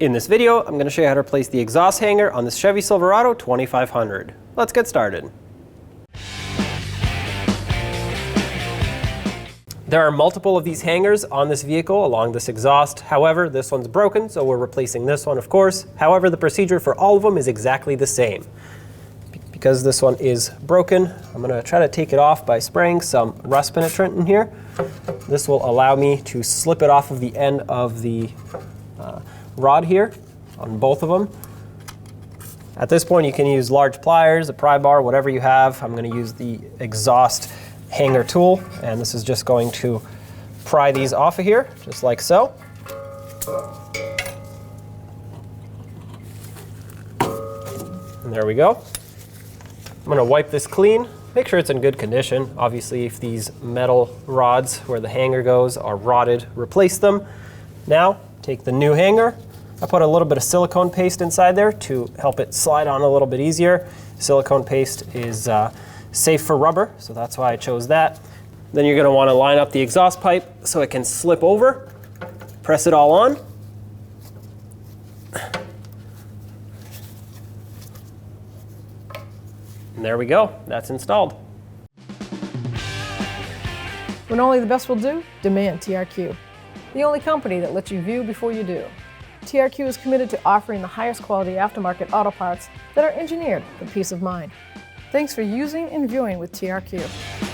In this video, I'm going to show you how to replace the exhaust hanger on this Chevy Silverado 2500. Let's get started. There are multiple of these hangers on this vehicle along this exhaust. However, this one's broken, so we're replacing this one, of course. However, the procedure for all of them is exactly the same. Because this one is broken, I'm going to try to take it off by spraying some rust penetrant in here. This will allow me to slip it off of the end of the rod here on both of them. At this point, you can use large pliers, a pry bar, whatever you have. I'm going to use the exhaust hanger tool, and this is just going to pry these off of here, just like so. And there we go. I'm going to wipe this clean, make sure it's in good condition. Obviously, if these metal rods where the hanger goes are rotted, replace them. Now, take the new hanger. I put a little bit of silicone paste inside there to help it slide on a little bit easier. Silicone paste is safe for rubber, so that's why I chose that. Then you're going to want to line up the exhaust pipe so it can slip over. Press it all on. And there we go. That's installed. When only the best will do, demand TRQ. The only company that lets you view before you do. TRQ is committed to offering the highest quality aftermarket auto parts that are engineered for peace of mind. Thanks for using and viewing with TRQ.